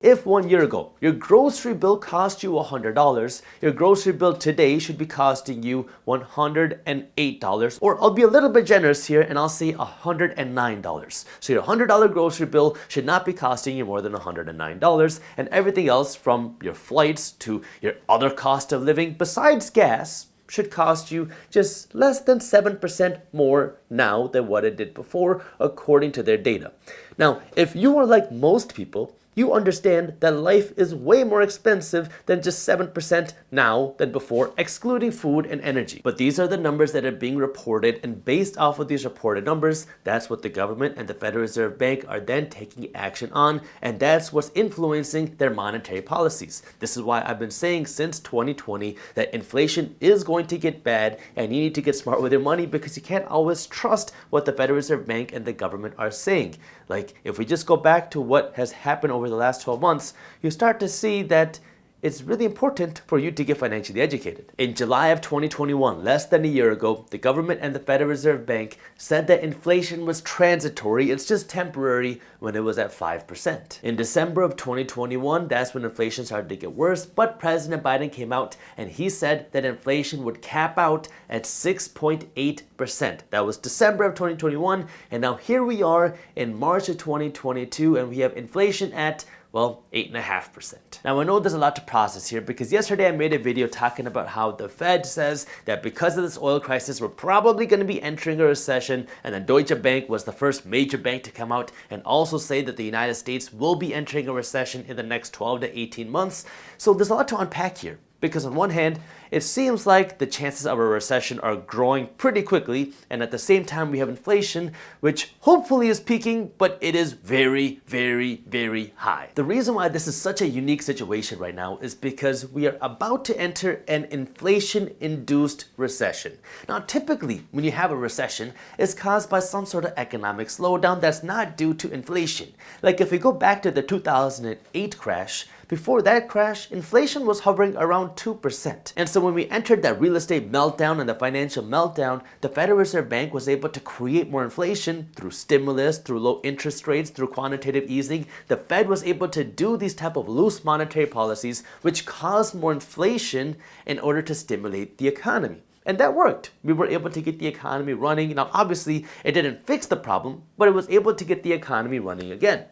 If 1 year ago, your grocery bill cost you $100, your grocery bill today should be costing you $108. Or I'll be a little bit generous here and I'll say $109. So your $100 grocery bill should not be costing you more than $109. And everything else from your flights to your other cost of living besides gas should cost you just less than 7% more now than what it did before, according to their data. Now, if you are like most people, you understand that life is way more expensive than just 7% now than before, excluding food and energy. But these are the numbers that are being reported, and based off of these reported numbers, that's what the government and the Federal Reserve Bank are then taking action on, and that's what's influencing their monetary policies. This is why I've been saying since 2020 that inflation is going to get bad and you need to get smart with your money, because you can't always trust what the Federal Reserve Bank and the government are saying. Like, if we just go back to what has happened over the last 12 months, you start to see that it's really important for you to get financially educated. In July of 2021, less than a year ago, the government and the Federal Reserve Bank said that inflation was transitory, it's just temporary, when it was at 5%. In December of 2021, that's when inflation started to get worse, but President Biden came out and he said that inflation would cap out at 6.8%. That was December of 2021, and now here we are in March of 2022, and we have inflation at, well, 8.5%. Now I know there's a lot to process here, because yesterday I made a video talking about how the Fed says that because of this oil crisis, we're probably going to be entering a recession, and then Deutsche Bank was the first major bank to come out and also say that the United States will be entering a recession in the next 12 to 18 months. So there's a lot to unpack here. Because on one hand, it seems like the chances of a recession are growing pretty quickly, and at the same time we have inflation, which hopefully is peaking, but it is very, very, very high. The reason why this is such a unique situation right now is because we are about to enter an inflation-induced recession. Now, typically, when you have a recession, it's caused by some sort of economic slowdown that's not due to inflation. Like if we go back to the 2008 crash, before that crash, inflation was hovering around 2%. And so when we entered that real estate meltdown and the financial meltdown, the Federal Reserve Bank was able to create more inflation through stimulus, through low interest rates, through quantitative easing. The Fed was able to do these type of loose monetary policies, which caused more inflation in order to stimulate the economy. And that worked. We were able to get the economy running. Now, obviously, it didn't fix the problem, but it was able to get the economy running again.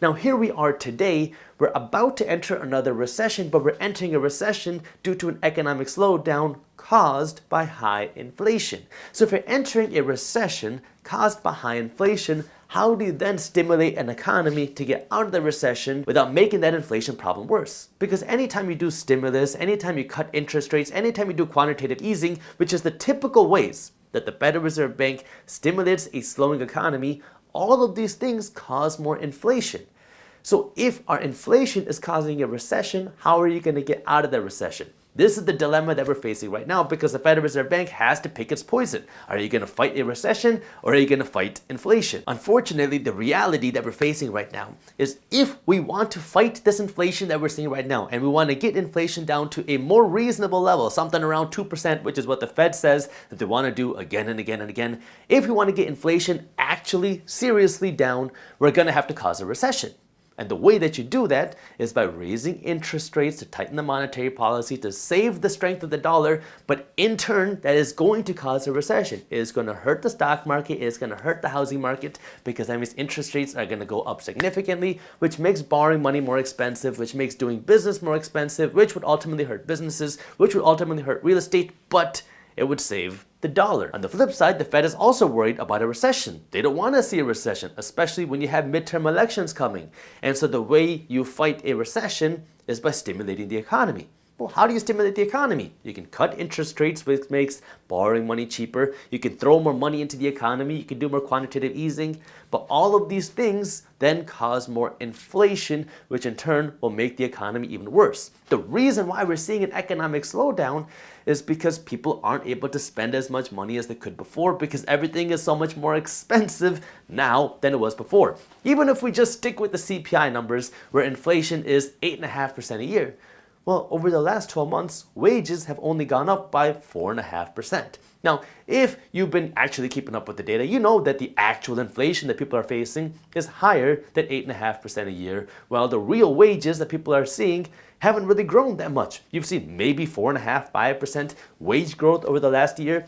Now, here we are today. We're about to enter another recession, but we're entering a recession due to an economic slowdown caused by high inflation. So if you're entering a recession caused by high inflation, how do you then stimulate an economy to get out of the recession without making that inflation problem worse? Because anytime you do stimulus, anytime you cut interest rates, anytime you do quantitative easing, which is the typical ways that the Federal Reserve Bank stimulates a slowing economy, all of these things cause more inflation. So if our inflation is causing a recession, how are you going to get out of the recession? This is the dilemma that we're facing right now, because the Federal Reserve Bank has to pick its poison. Are you going to fight a recession, or are you going to fight inflation? Unfortunately, the reality that we're facing right now is if we want to fight this inflation that we're seeing right now, and we want to get inflation down to a more reasonable level, something around 2%, which is what the Fed says that they want to do again and again and again. If we want to get inflation actually seriously down, we're going to have to cause a recession. And the way that you do that is by raising interest rates to tighten the monetary policy to save the strength of the dollar, but in turn, that is going to cause a recession. It is going to hurt the stock market, it is going to hurt the housing market, because that means interest rates are going to go up significantly, which makes borrowing money more expensive, which makes doing business more expensive, which would ultimately hurt businesses, which would ultimately hurt real estate, but it would save the dollar. On the flip side, the Fed is also worried about a recession. They don't want to see a recession, especially when you have midterm elections coming. And so the way you fight a recession is by stimulating the economy. Well, how do you stimulate the economy? You can cut interest rates, which makes borrowing money cheaper. You can throw more money into the economy. You can do more quantitative easing. But all of these things then cause more inflation, which in turn will make the economy even worse. The reason why we're seeing an economic slowdown is because people aren't able to spend as much money as they could before, because everything is so much more expensive now than it was before. Even if we just stick with the CPI numbers, where inflation is 8.5% a year, well, over the last 12 months, wages have only gone up by 4.5%. Now, if you've been actually keeping up with the data, you know that the actual inflation that people are facing is higher than 8.5% a year, while the real wages that people are seeing haven't really grown that much. You've seen maybe 4.5%, 5% wage growth over the last year,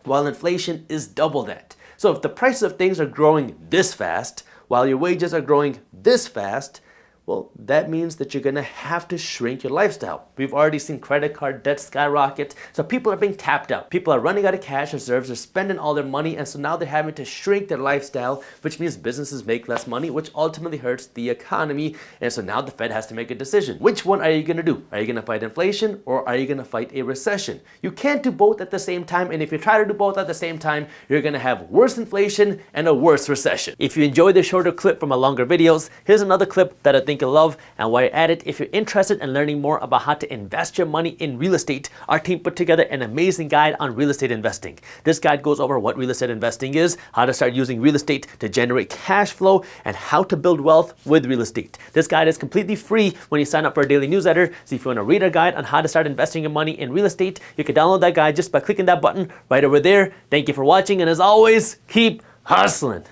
while inflation is double that. So if the prices of things are growing this fast, while your wages are growing this fast, well, that means that you're gonna have to shrink your lifestyle. We've already seen credit card debt skyrocket, so people are being tapped out. People are running out of cash reserves, they're spending all their money, and so now they're having to shrink their lifestyle, which means businesses make less money, which ultimately hurts the economy, and so now the Fed has to make a decision. Which one are you gonna do? Are you gonna fight inflation, or are you gonna fight a recession? You can't do both at the same time, and if you try to do both at the same time, you're gonna have worse inflation and a worse recession. If you enjoyed this shorter clip from my longer videos, here's another clip that I think you'll love. And while you're at it, if you're interested in learning more about how to invest your money in real estate, our team put together an amazing guide on real estate investing. This guide goes over what real estate investing is, how to start using real estate to generate cash flow, and how to build wealth with real estate. This guide is completely free when you sign up for our daily newsletter. So if you want to read our guide on how to start investing your money in real estate, you can download that guide just by clicking that button right over there. Thank you for watching, and as always, keep hustling.